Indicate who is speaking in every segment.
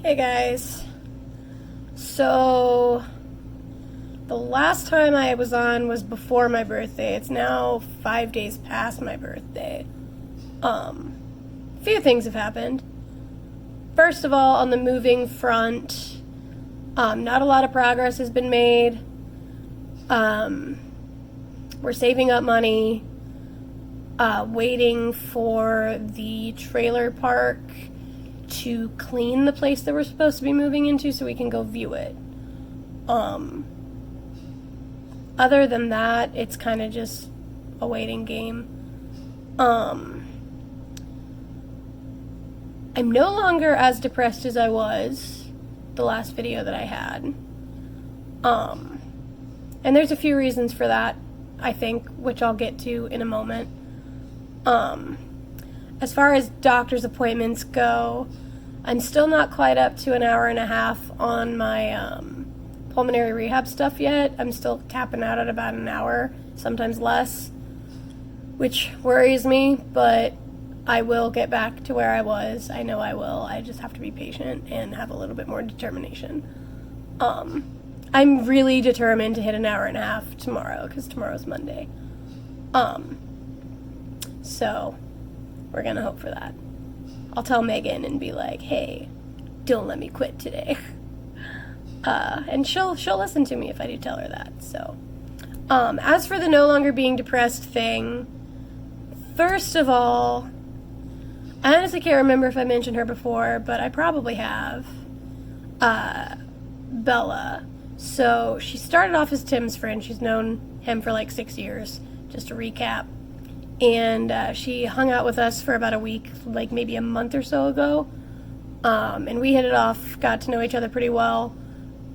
Speaker 1: Hey guys. So the last time I was on was before my birthday. It's now 5 days past my birthday. A few things have happened. First of all, on the moving front, not a lot of progress has been made. We're saving up money, waiting for the trailer park to clean the place that we're supposed to be moving into so we can go view it. Other than that, it's kind of just a waiting game. I'm no longer as depressed as I was the last video that I had. And there's a few reasons for that, I think, which I'll get to in a moment. As far as doctor's appointments go, I'm still not quite up to an hour and a half on my pulmonary rehab stuff yet. I'm still tapping out at about an hour, sometimes less, which worries me, but I will get back to where I was. I know I will. I just have to be patient and have a little bit more determination. I'm really determined to hit an hour and a half tomorrow, because tomorrow's Monday. So we're gonna hope for that. I'll tell Megan and be like, hey, don't let me quit today. And she'll listen to me if I do tell her that. So as for the no longer being depressed thing, first of all, I honestly can't remember if I mentioned her before, but I probably have. Bella. So she started off as Tim's friend. She's known him for like 6 years, just to recap. And she hung out with us for about a week, like maybe a month or so ago. And we hit it off, got to know each other pretty well,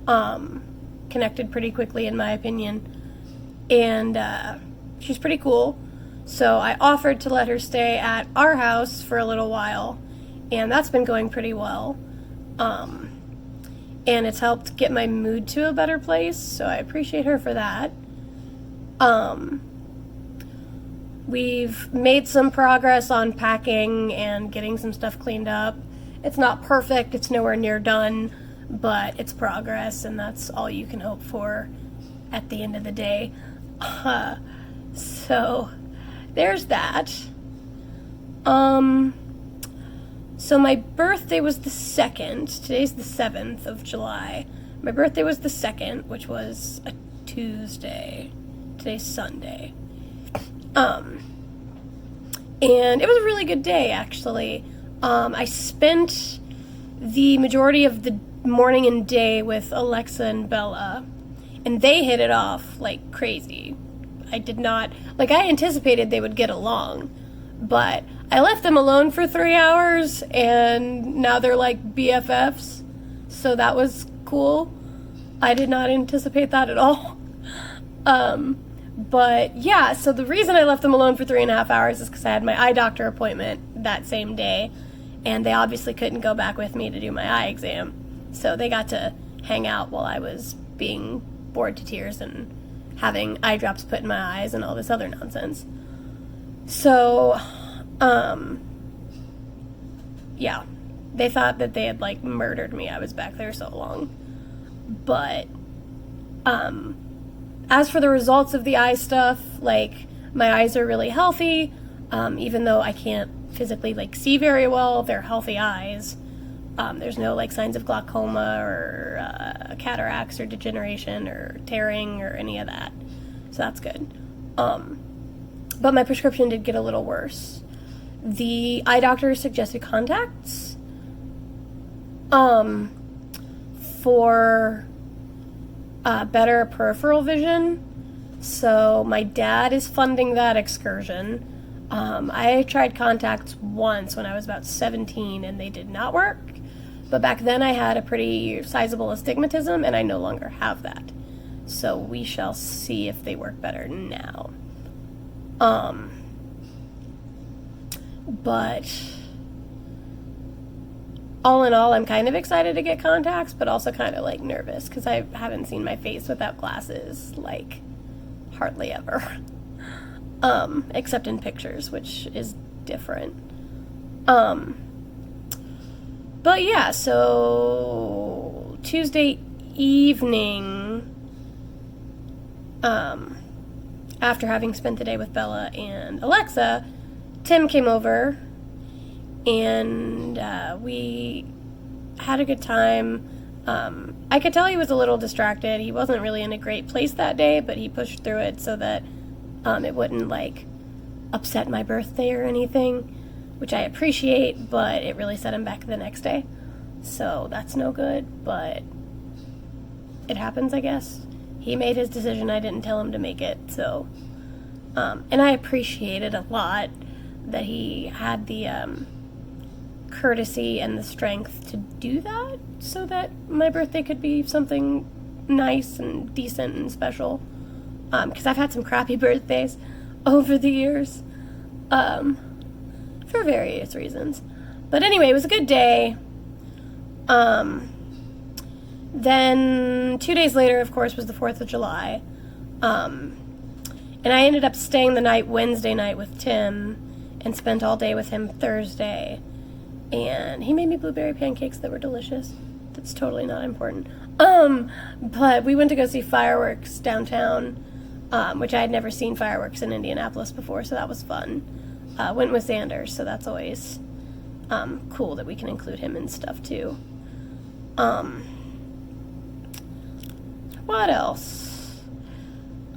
Speaker 1: connected pretty quickly in my opinion. And she's pretty cool. So I offered to let her stay at our house for a little while, and that's been going pretty well. And it's helped get my mood to a better place, so I appreciate her for that. We've made some progress on packing and getting some stuff cleaned up. It's not perfect, it's nowhere near done, but it's progress, and that's all you can hope for at the end of the day. So there's that. So my birthday was the 2nd. Today's the 7th of July. My birthday was the 2nd, which was a Tuesday. Today's Sunday. And it was a really good day, actually. I spent the majority of the morning and day with Alexa and Bella, and they hit it off like crazy. I anticipated they would get along, but I left them alone for 3 hours, and now they're like BFFs, so that was cool. I did not anticipate that at all. But yeah, so the reason I left them alone for 3.5 hours is because I had my eye doctor appointment that same day, and they obviously couldn't go back with me to do my eye exam, so they got to hang out while I was being bored to tears and having eye drops put in my eyes and all this other nonsense. So, yeah, they thought that they had, like, murdered me. I was back there so long. But, as for the results of the eye stuff, like, my eyes are really healthy, even though I can't physically, like, see very well. They're healthy eyes. There's no, like, signs of glaucoma or cataracts or degeneration or tearing or any of that. So that's good. But my prescription did get a little worse. The eye doctor suggested contacts for better peripheral vision. So my dad is funding that excursion. I tried contacts once when I was about 17 and they did not work. But back then I had a pretty sizable astigmatism, and I no longer have that. So we shall see if they work better now. But all in all, I'm kind of excited to get contacts, but also kind of, like, nervous, because I haven't seen my face without glasses, like, hardly ever. Except in pictures, which is different. But yeah, so Tuesday evening, after having spent the day with Bella and Alexa, Tim came over, and we had a good time. I could tell he was a little distracted. He wasn't really in a great place that day, but he pushed through it so that it wouldn't, like, upset my birthday or anything, which I appreciate, but it really set him back the next day. So that's no good, but it happens, I guess. He made his decision. I didn't tell him to make it, so... and I appreciate it a lot that he had the courtesy and the strength to do that so that my birthday could be something nice and decent and special. Because I've had some crappy birthdays over the years for various reasons. But anyway, it was a good day. Then 2 days later, of course, was the 4th of July. And I ended up staying the night Wednesday night with Tim and spent all day with him Thursday. And he made me blueberry pancakes that were delicious. That's totally not important. But we went to go see fireworks downtown, which I had never seen fireworks in Indianapolis before, so that was fun. Went with Xander, so that's always cool that we can include him in stuff too. What else?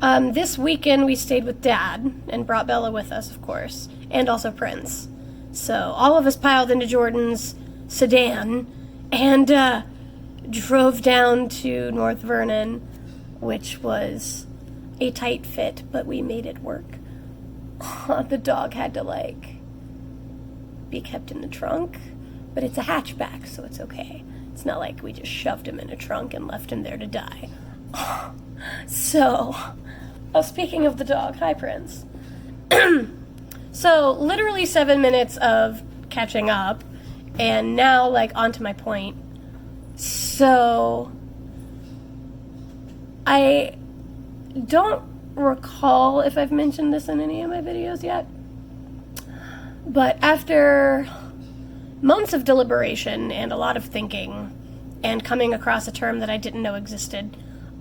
Speaker 1: This weekend we stayed with Dad and brought Bella with us, of course, and also Prince. So all of us piled into Jordan's sedan and drove down to North Vernon, which was a tight fit, but we made it work. The dog had to, like, be kept in the trunk, but it's a hatchback, so it's okay. It's not like we just shoved him in a trunk and left him there to die. So, speaking of the dog, hi, Prince. So, literally 7 minutes of catching up, and now, like, on to my point. So, I don't recall if I've mentioned this in any of my videos yet, but after months of deliberation and a lot of thinking and coming across a term that I didn't know existed,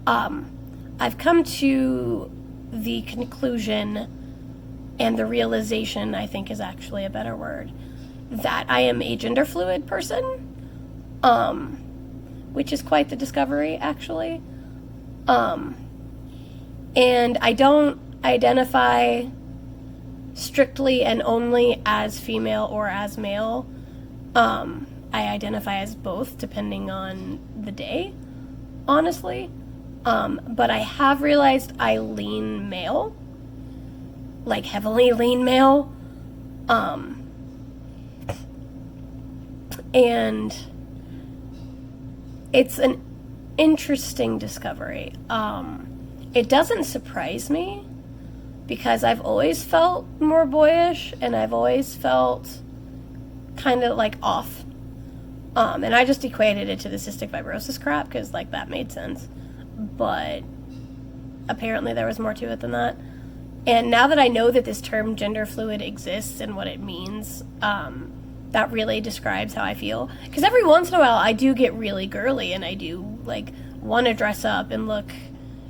Speaker 1: I've come to the conclusion and the realization, I think is actually a better word, that I am a gender fluid person, which is quite the discovery, actually. And I don't identify strictly and only as female or as male. I identify as both, depending on the day, honestly. But I have realized I lean male. Like, heavily lean male. And it's an interesting discovery. It doesn't surprise me, because I've always felt more boyish, and I've always felt kind of, like, off. And I just equated it to the cystic fibrosis crap, because, like, that made sense. But apparently there was more to it than that. And now that I know that this term gender fluid exists and what it means, that really describes how I feel. Because every once in a while I do get really girly, and I do, like, want to dress up and look,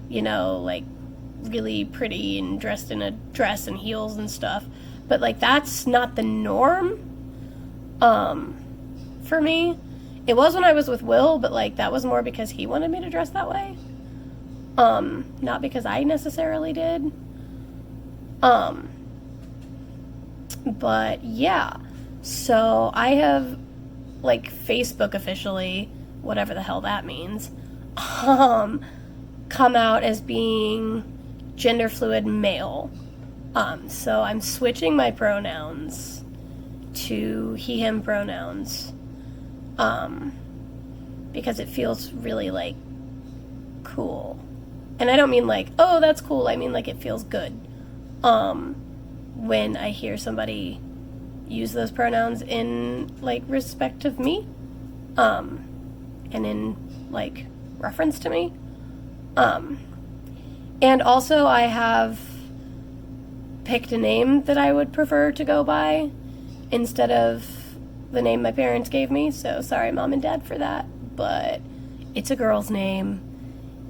Speaker 1: you know, like, really pretty and dressed in a dress and heels and stuff. But, like, that's not the norm, for me. It was when I was with Will, but, like, that was more because he wanted me to dress that way. Not because I necessarily did. But, yeah. So, I have, like, Facebook officially, whatever the hell that means, come out as being gender fluid male. So I'm switching my pronouns to he, him pronouns. Because it feels really, like, cool. And I don't mean like, oh, that's cool. I mean, like, it feels good. When I hear somebody use those pronouns in, like, respect of me. And in, like, reference to me. And also I have picked a name that I would prefer to go by instead of the name my parents gave me, so sorry, Mom and Dad, for that. But it's a girl's name,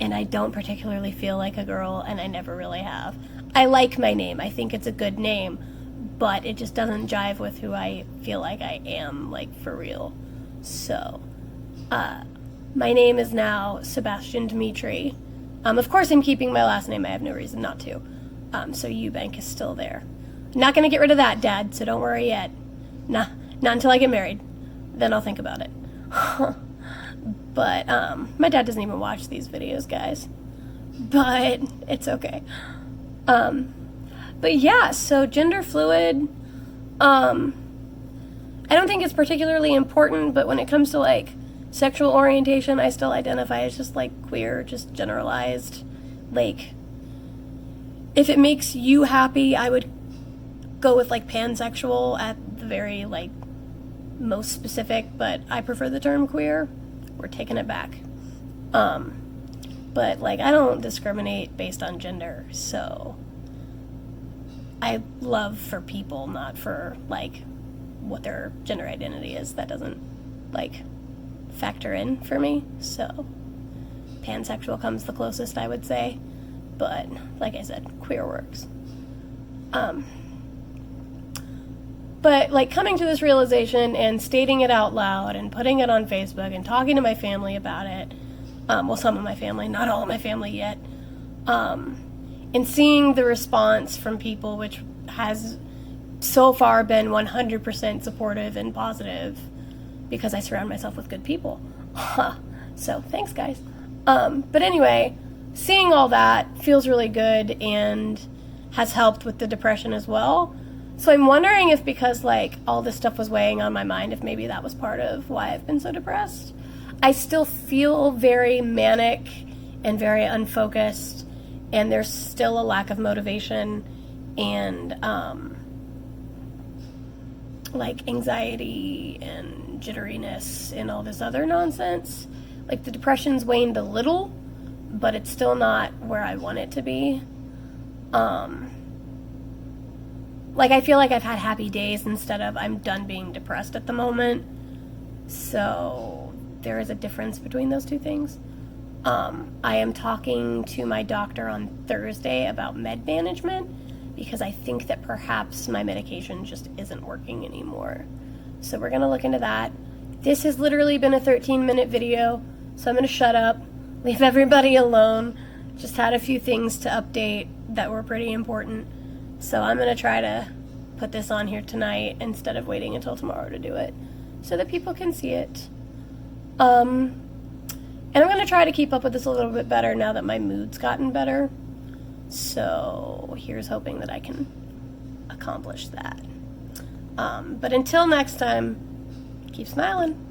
Speaker 1: and I don't particularly feel like a girl, and I never really have. I like my name. I think it's a good name, but it just doesn't jive with who I feel like I am, like, for real. So, my name is now Sebastian Dimitri. Of course, I'm keeping my last name. I have no reason not to. So Eubank is still there. Not going to get rid of that, Dad, so don't worry yet. Nah, not until I get married. Then I'll think about it. But, my dad doesn't even watch these videos, guys. But it's okay. But yeah, so gender fluid, I don't think it's particularly important, but when it comes to, like, sexual orientation, I still identify as just, like, queer, just generalized. Like, if it makes you happy, I would go with, like, pansexual at the very, like, most specific, but I prefer the term queer. We're taking it back. But, like, I don't discriminate based on gender, so I love for people, not for, like, what their gender identity is. That doesn't, like, factor in for me, so pansexual comes the closest, I would say, but like I said, queer works. But, like, coming to this realization and stating it out loud and putting it on Facebook and talking to my family about it, well, some of my family, not all of my family yet, and seeing the response from people, which has so far been 100% supportive and positive, because I surround myself with good people. So, thanks, guys. But anyway, seeing all that feels really good and has helped with the depression as well. So I'm wondering if, because, like, all this stuff was weighing on my mind, if maybe that was part of why I've been so depressed. I still feel very manic and very unfocused, and there's still a lack of motivation and, like, anxiety and jitteriness and all this other nonsense. Like, the depression's waned a little, but it's still not where I want it to be. Like, I feel like I've had happy days instead of I'm done being depressed at the moment. So there is a difference between those two things. I am talking to my doctor on Thursday about med management, because I think that perhaps my medication just isn't working anymore. So we're going to look into that. This has literally been a 13-minute video, so I'm going to shut up, leave everybody alone. Just had a few things to update that were pretty important. So I'm going to try to put this on here tonight instead of waiting until tomorrow to do it, so that people can see it. And I'm going to try to keep up with this a little bit better now that my mood's gotten better. So here's hoping that I can accomplish that. But until next time, keep smiling.